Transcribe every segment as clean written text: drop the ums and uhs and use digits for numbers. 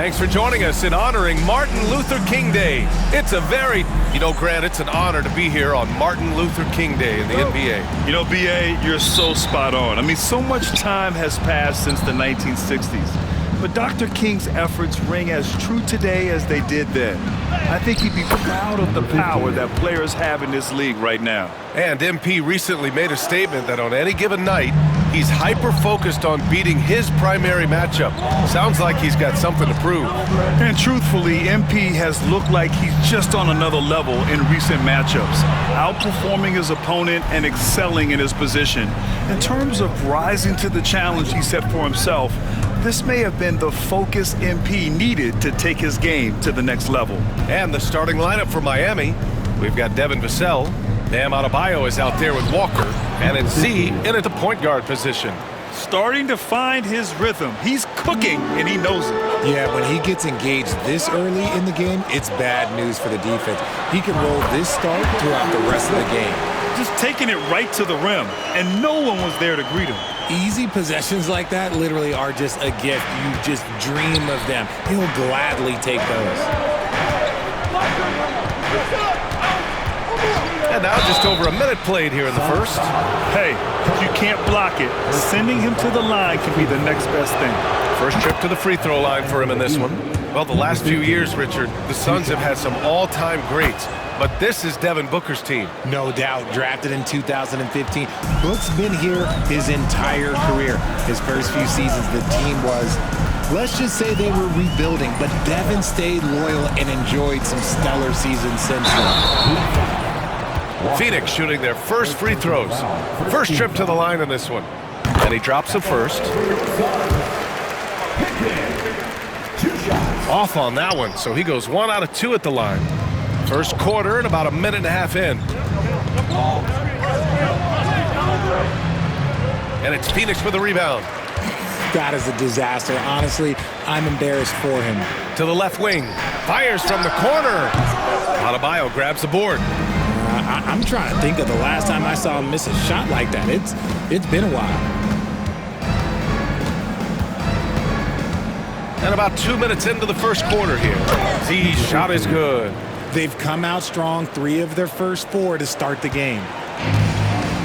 Thanks for joining us in honoring Martin Luther King Day. It's a very, Grant, it's an honor to be here on Martin Luther King Day in the NBA. B.A., you're so spot on. I mean, so much time has passed since the 1960s. But Dr. King's efforts ring as true today as they did then. I think he'd be proud of the power that players have in this league right now. And MP recently made a statement that on any given night, he's hyper-focused on beating his primary matchup. Sounds like he's got something to prove. And truthfully, MP has looked like he's just on another level in recent matchups, outperforming his opponent and excelling in his position. In terms of rising to the challenge he set for himself, this may have been the focus MP needed to take his game to the next level. And the starting lineup for Miami, we've got Devin Vassell. Bam Adebayo is out there with Walker. And it's Z in at the point guard position. Starting to find his rhythm. He's cooking, and he knows it. Yeah, when he gets engaged this early in the game, it's bad news for the defense. He can roll this start throughout the rest of the game. Just taking it right to the rim, and no one was there to greet him. Easy possessions like that literally are just a gift. You just dream of them. He'll gladly take those. And now just over a minute played here in the first. Hey, if you can't block it, sending him to the line can be the next best thing. First trip to the free throw line for him in this one. Well, the last few years, Richard, the Suns have had some all-time greats. But this is Devin Booker's team. No doubt. Drafted in 2015. Book's been here his entire career. His first few seasons, the team was, let's just say they were rebuilding, but Devin stayed loyal and enjoyed some stellar seasons since then. Phoenix shooting their first free throws. First trip to the line in this one. And he drops the first. Off on that one, so he goes 1 out of 2 at the line. First quarter and about a minute and a half in. And it's Phoenix for the rebound. That is a disaster. Honestly, I'm embarrassed for him. To the left wing. Fires from the corner. Adebayo grabs the board. I'm trying to think of the last time I saw him miss a shot like that. It's been a while. And about 2 minutes into the first quarter here. Z's shot is good. They've come out strong, 3 of their first 4 to start the game.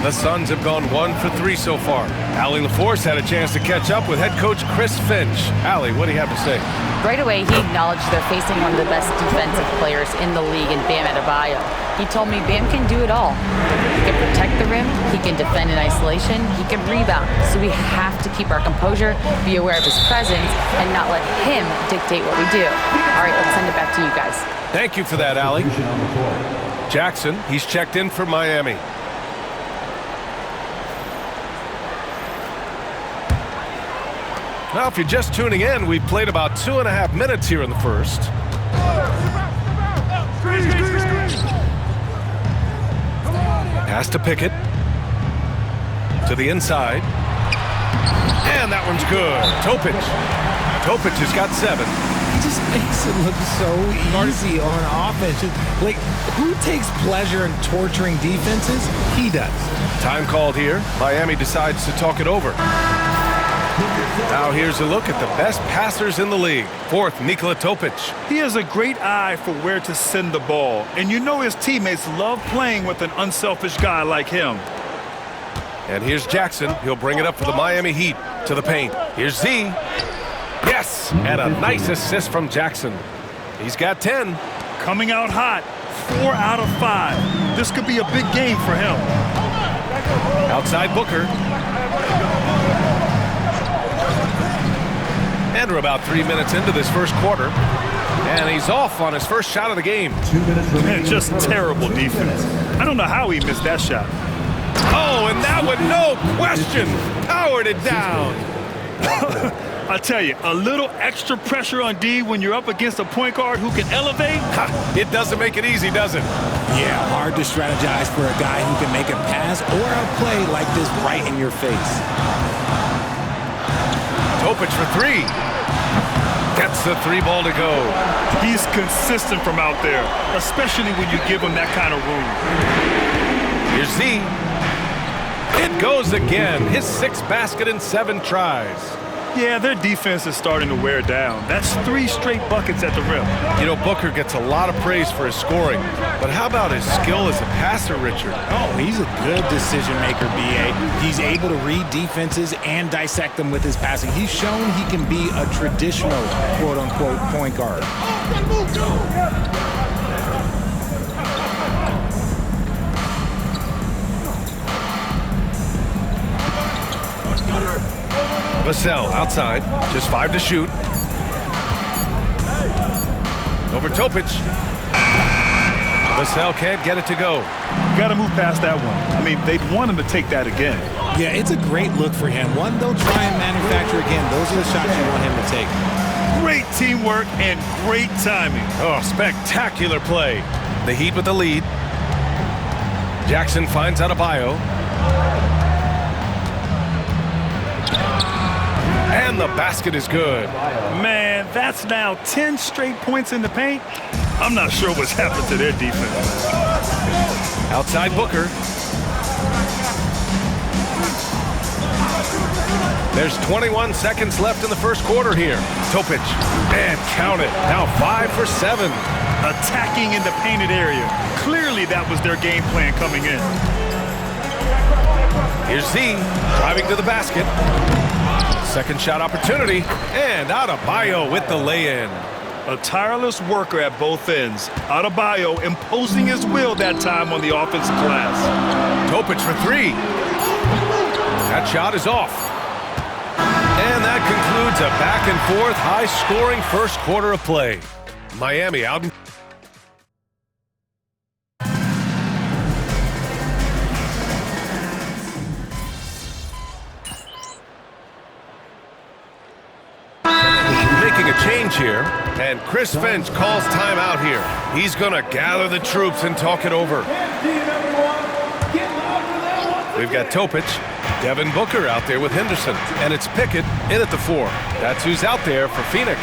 The Suns have gone 1 for 3 so far. Allie LaForce had a chance to catch up with head coach Chris Finch. Allie, what do you have to say? Right away, he acknowledged they're facing one of the best defensive players in the league in Bam Adebayo. He told me Bam can do it all. He can protect the rim, he can defend in isolation, he can rebound. So we have to keep our composure, be aware of his presence, and not let him dictate what we do. All right, let's send it back to you guys. Thank you for that, Allie. Jackson, he's checked in for Miami. Now, if you're just tuning in, we've played about 2.5 minutes here in the first. Pass to Pickett. To the inside. And that one's good. Topic has got 7. He just makes it look so easy on offense. Like, who takes pleasure in torturing defenses? He does. Time called here. Miami decides to talk it over. Now here's a look at the best passers in the league. Fourth, Nikola Topic. He has a great eye for where to send the ball. And you know his teammates love playing with an unselfish guy like him. And here's Jackson. He'll bring it up for the Miami Heat to the paint. Here's Z. Yes! And a nice assist from Jackson. He's got 10. Coming out hot. 4 out of 5. This could be a big game for him. Outside Booker. And we're about 3 minutes into this first quarter. And he's off on his first shot of the game. 2 minutes remaining. Just terrible defense. I don't know how he missed that shot. Oh, and that one, no question, powered it down. I tell you, a little extra pressure on D when you're up against a point guard who can elevate. It doesn't make it easy, does it? Yeah, hard to strategize for a guy who can make a pass or a play like this right in your face. Topic for 3. Gets the 3 ball to go. He's consistent from out there, especially when you give him that kind of room. Here's Z. It goes again. His 6th basket in 7 tries. Yeah, their defense is starting to wear down. That's 3 straight buckets at the rim. You know, Booker gets a lot of praise for his scoring, but how about his skill as a passer, Richard? Oh, he's a good decision maker, B.A. He's able to read defenses and dissect them with his passing. He's shown he can be a traditional, quote-unquote, point guard. Vassell outside, just 5 to shoot. Over Topic. Vassell can't get it to go. Got to move past that one. I mean, they'd want him to take that again. Yeah, it's a great look for him. One they'll try and manufacture again. Those are the shots you want him to take. Great teamwork and great timing. Oh, spectacular play. The Heat with the lead. Jackson finds Adebayo. And the basket is good. Man, that's now 10 straight points in the paint. I'm not sure what's happened to their defense. Outside Booker. There's 21 seconds left in the first quarter here. Topic, and count it. Now 5 for 7. Attacking in the painted area. Clearly that was their game plan coming in. Here's Z, driving to the basket. Second shot opportunity, and Adebayo with the lay-in. A tireless worker at both ends. Adebayo imposing his will that time on the offensive glass. Topic for 3. That shot is off. And that concludes a back-and-forth, high-scoring first quarter of play. Miami out. Making a change here, and Chris Finch calls timeout here. He's going to gather the troops and talk it over. We've got Topic, Devin Booker out there with Henderson, and it's Pickett in at the 4. That's who's out there for Phoenix.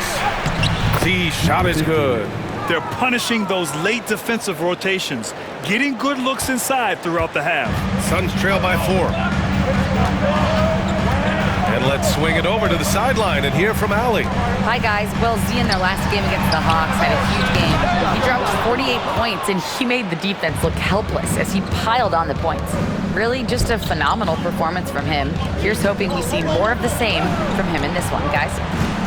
The shot is good. They're punishing those late defensive rotations, getting good looks inside throughout the half. Suns trail by 4. And let's swing it over to the sideline and hear from Allie. Hi, guys. Well, Z in their last game against the Hawks had a huge game. He dropped 48 points, and he made the defense look helpless as he piled on the points. Really, just a phenomenal performance from him. Here's hoping we see more of the same from him in this one, guys.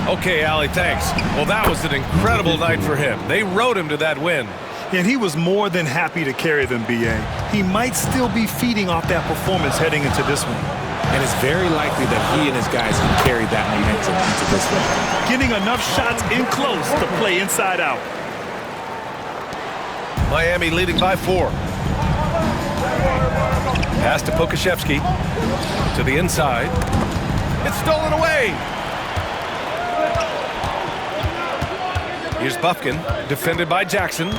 Okay, Allie, thanks. Well, that was an incredible night for him. They rode him to that win. And he was more than happy to carry them, B.A. He might still be feeding off that performance heading into this one. And it's very likely that he and his guys can carry that momentum into this one. Getting enough shots in close to play inside out. Miami leading by 4. Pass to Pokusevski. To the inside. It's stolen away. Here's Bufkin, defended by Jackson.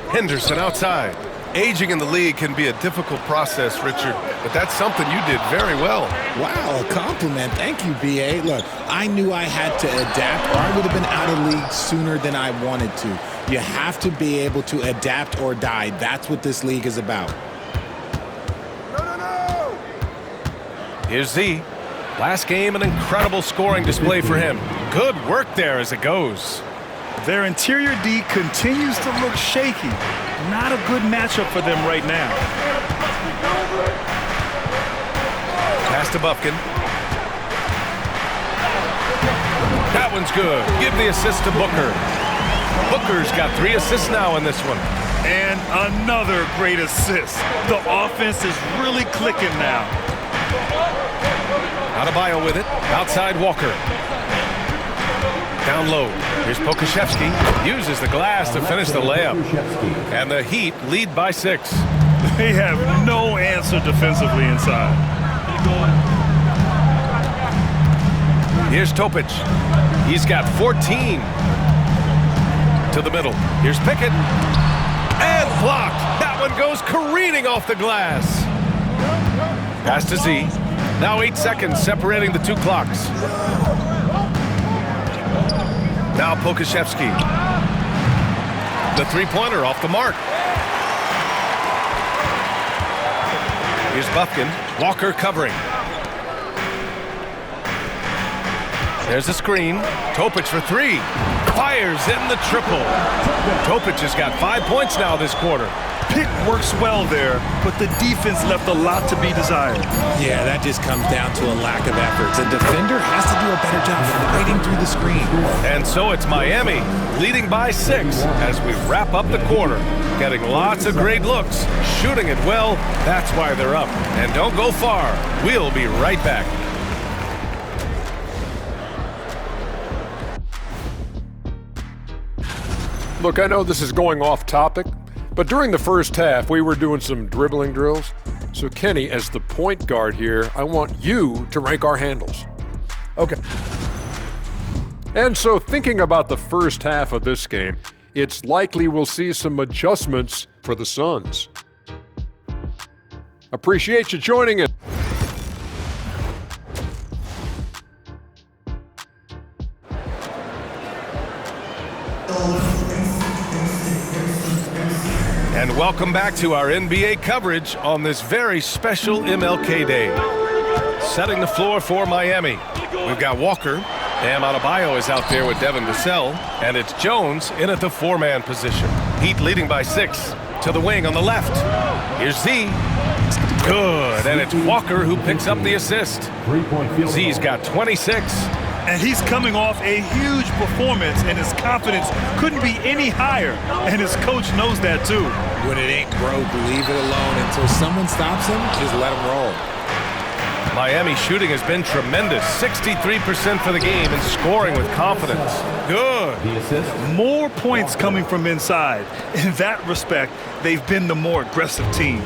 Henderson outside. Aging in the league can be a difficult process, Richard, but that's something you did very well. Wow, a compliment. Thank you, B.A. Look, I knew I had to adapt, or I would have been out of league sooner than I wanted to. You have to be able to adapt or die. That's what this league is about. Here's Z. Last game, an incredible scoring display for him. Good work there as it goes. Their interior D continues to look shaky. Not a good matchup for them right now. Pass to Bufkin. That one's good. Give the assist to Booker. Booker's got 3 assists now in this one. And another great assist. The offense is really clicking now. Adebayo with it. Outside Walker. Down low. Here's Pokusevski. Uses the glass to finish the layup. And the Heat lead by 6. They have no answer defensively inside. Here's Topic. He's got 14. To the middle. Here's Pickett. And blocked. That one goes careening off the glass. Pass to Z. Now 8 seconds separating the 2 clocks. Now Pokusevski. The 3-pointer off the mark. Here's Bufkin. Walker covering. There's a screen. Topic for three. Fires in the triple. Topic has got 5 points now this quarter. Pick works well there, but the defense left a lot to be desired. Yeah, that just comes down to a lack of effort. The defender has to do a better job fighting through the screen. And so it's Miami leading by 6 as we wrap up the quarter. Getting lots of great looks, shooting it well. That's why they're up. And don't go far. We'll be right back. Look, I know this is going off topic, but during the first half, we were doing some dribbling drills. So, Kenny, as the point guard here, I want you to rank our handles. Okay. And so, thinking about the first half of this game, it's likely we'll see some adjustments for the Suns. Appreciate you joining us. And welcome back to our NBA coverage on this very special MLK Day. Setting the floor for Miami. We've got Walker. Bam Adebayo is out there with Devin Vassell. And it's Jones in at the 4-man position. Heat leading by 6 to the wing on the left. Here's Z. Good. And it's Walker who picks up the assist. Z's got 26. And he's coming off a huge performance, and his confidence couldn't be any higher. And his coach knows that too. When it ain't broke, leave it alone. Until someone stops him, just let him roll. Miami shooting has been tremendous. 63% for the game and scoring with confidence. Good. More points coming from inside. In that respect, they've been the more aggressive team.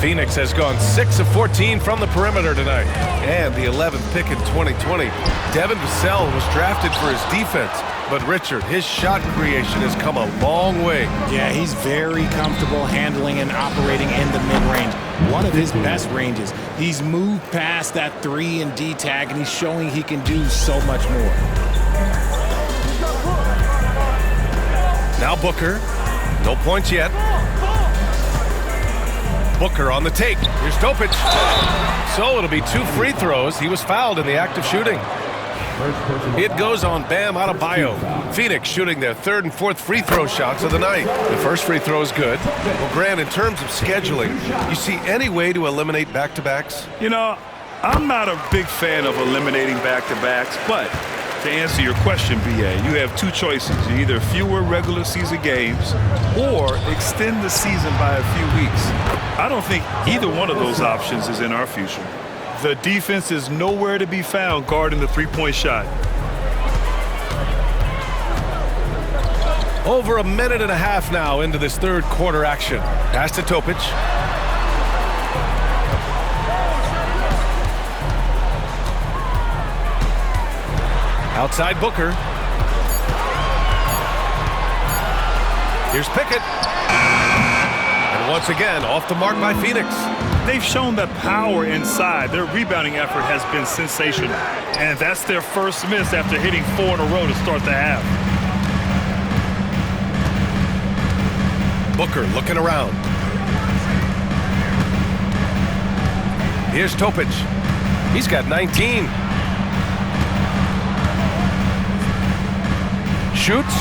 Phoenix has gone 6 of 14 from the perimeter tonight. And the 11th pick in 2020. Devin Vassell was drafted for his defense. But Richard, his shot creation has come a long way. Yeah, he's very comfortable handling and operating in the mid-range. One of his best ranges. He's moved past that 3 and D tag, and he's showing he can do so much more. Now Booker. No points yet. Booker on the take. Here's Topic. So it'll be 2 free throws. He was fouled in the act of shooting. It goes on Bam Adebayo. Phoenix shooting their 3rd and 4th free throw shots of the night. The first free throw is good. Well, Grant, in terms of scheduling, you see any way to eliminate back-to-backs? You know, I'm not a big fan of eliminating back-to-backs, but to answer your question, BA, you have 2 choices. Either fewer regular season games or extend the season by a few weeks. I don't think either one of those options is in our future. The defense is nowhere to be found guarding the 3-point shot. Over a minute and a half now into this 3rd quarter action. Pass to Topic. Outside Booker. Here's Pickett. And once again, off the mark by Phoenix. They've shown that power inside. Their rebounding effort has been sensational. And that's their first miss after hitting 4 in a row to start the half. Booker looking around. Here's Topic. He's got 19. Shoots.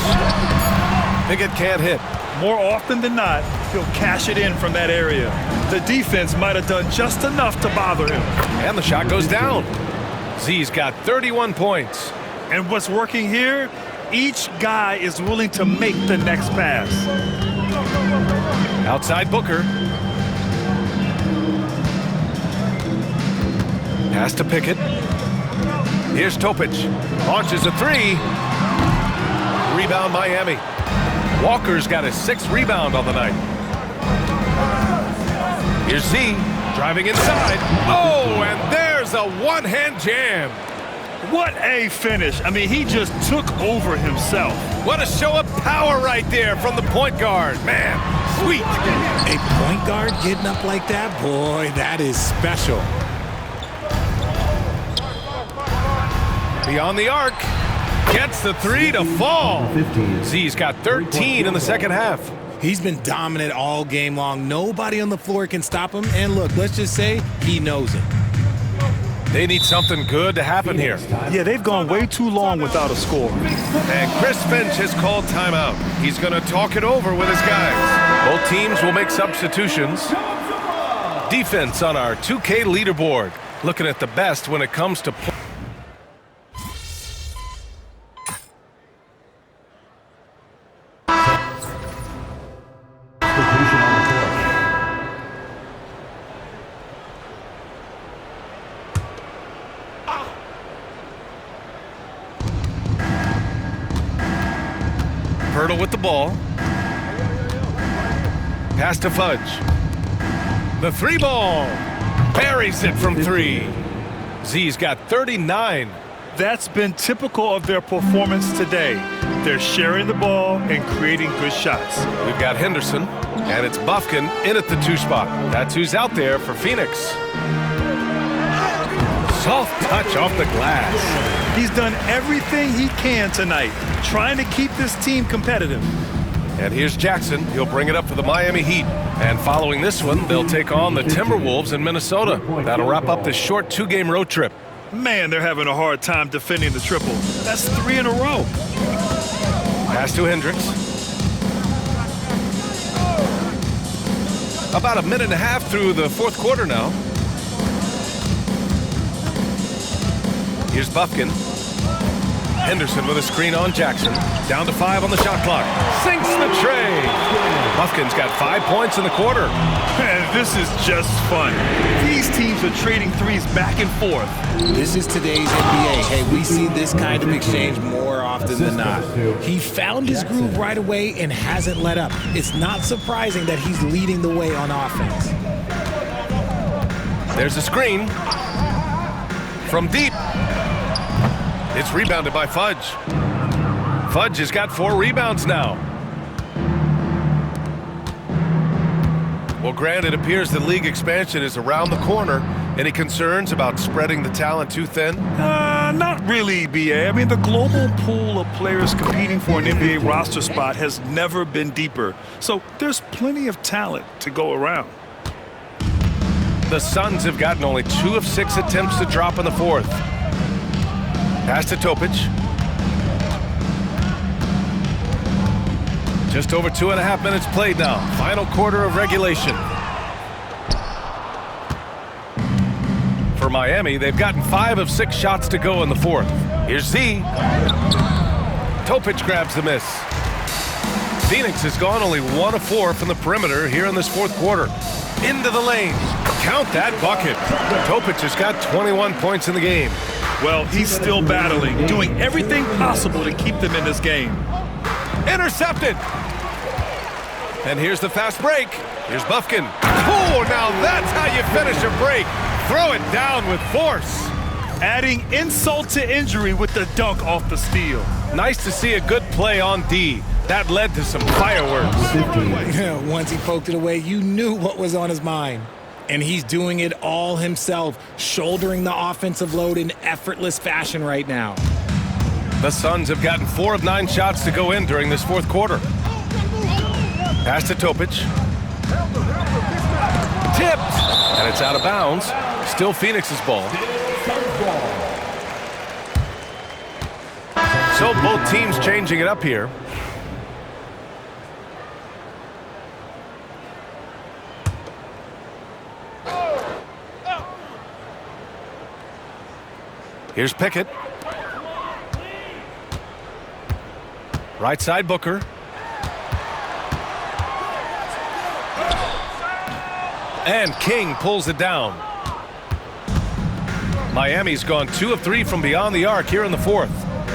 Pickett can't hit. More often than not, he'll cash it in from that area. The defense might have done just enough to bother him. And the shot goes down. Z's got 31 points. And what's working here? Each guy is willing to make the next pass. Outside Booker. Pass to Pickett. Here's Topic. Launches a 3. Rebound Miami. Walker's got his 6th rebound on the night. Here's Z driving inside. Oh, and there's a one-hand jam. What a finish. I mean, he just took over himself. What a show of power right there from the point guard. Man, sweet. A point guard getting up like that? Boy, that is special. Beyond the arc. Gets the 3 to fall. Z's got 13 in the second half. He's been dominant all game long. Nobody on the floor can stop him. And look, let's just say he knows it. They need something good to happen here. Yeah, they've gone way too long without a score. And Chris Finch has called timeout. He's going to talk it over with his guys. Both teams will make substitutions. Defense on our 2K leaderboard. Looking at the best when it comes to Hurdle with the ball. Pass to Fudge. The 3 ball. Buries it from 3. Z's got 39. That's been typical of their performance today. They're sharing the ball and creating good shots. We've got Henderson, and it's Bufkin in at the 2 spot. That's who's out there for Phoenix. Soft touch off the glass. He's done everything he can tonight, trying to keep this team competitive. And here's Jackson. He'll bring it up for the Miami Heat. And following this one, they'll take on the Timberwolves in Minnesota. That'll wrap up this short 2-game road trip. Man, they're having a hard time defending the triple. That's 3 in a row. Pass to Hendricks. About a minute and a half through the 4th quarter now. Here's Bufkin. Henderson with a screen on Jackson. Down to 5 on the shot clock. Sinks the tray. Bufkin's got 5 points in the quarter. Man, this is just fun. These teams are trading threes back and forth. This is today's NBA. Hey, we see this kind of exchange more often than not. He found his groove right away and hasn't let up. It's not surprising that he's leading the way on offense. There's a screen. From deep. It's rebounded by Fudge. Fudge has got 4 rebounds now. Well, Grant, it appears the league expansion is around the corner. Any concerns about spreading the talent too thin? Not really, BA. I mean, the global pool of players competing for an NBA roster spot has never been deeper. So there's plenty of talent to go around. The Suns have gotten only 2 of 6 attempts to drop in the 4th. Pass to Topic. Just over 2.5 minutes played now. Final quarter of regulation. For Miami, they've gotten 5 of 6 shots to go in the 4th. Here's Z. Topic grabs the miss. Phoenix has gone only 1 of 4 from the perimeter here in this 4th quarter. Into the lane. Count that bucket. Topic has got 21 points in the game. Well, he's still battling, doing everything possible to keep them in this game. Intercepted. And here's the fast break. Here's Bufkin. Oh, now that's how you finish a break. Throw it down with force. Adding insult to injury with the dunk off the steal. Nice to see a good play on D. That led to some fireworks. Once he poked it away, you knew what was on his mind. And he's doing it all himself, shouldering the offensive load in effortless fashion right now. The Suns have gotten 4 of 9 shots to go in during this 4th quarter. Pass to Topic. Tipped. And it's out of bounds. Still Phoenix's ball. So both teams changing it up here. Here's Pickett. Right side Booker. And King pulls it down. Miami's gone 2 of 3 from beyond the arc here in the 4th.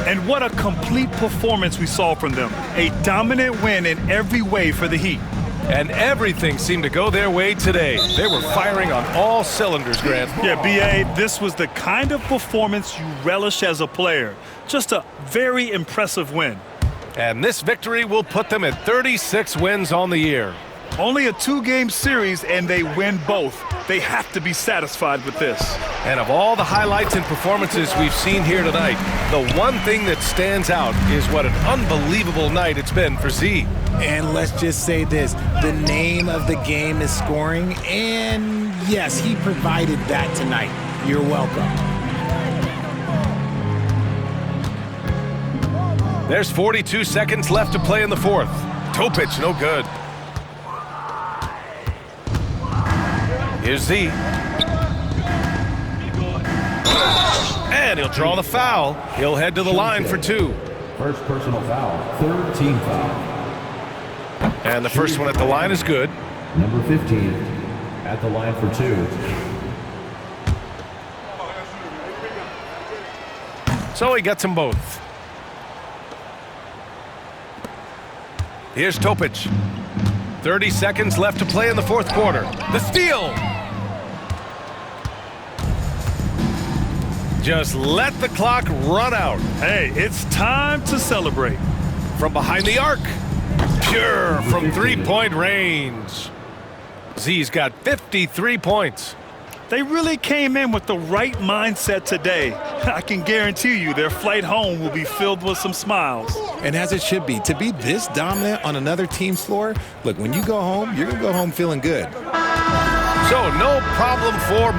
And what a complete performance we saw from them. A dominant win in every way for the Heat. And everything seemed to go their way today. They were firing on all cylinders, Grant. Yeah, BA, this was the kind of performance you relish as a player. Just a very impressive win. And this victory will put them at 36 wins on the year. Only a 2-game series, and they win both. They have to be satisfied with this. And of all the highlights and performances we've seen here tonight, the one thing that stands out is what an unbelievable night it's been for Z. And let's just say this, the name of the game is scoring, and yes, he provided that tonight. You're welcome. There's 42 seconds left to play in the fourth. Topic, no good. Here's Z. And he'll draw the foul. He'll head to the line for 2. First personal foul, third team foul. And the first one at the line is good. Number 15 at the line for 2. So he gets them both. Here's Topic. 30 seconds left to play in the fourth quarter. The steal! Just let the clock run out. Hey, it's time to celebrate. From behind the arc. Pure from three-point range. Z's got 53 points. They really came in with the right mindset today. I can guarantee you their flight home will be filled with some smiles. And as it should be, to be this dominant on another team's floor, look, when you go home, you're going to go home feeling good. So no problem for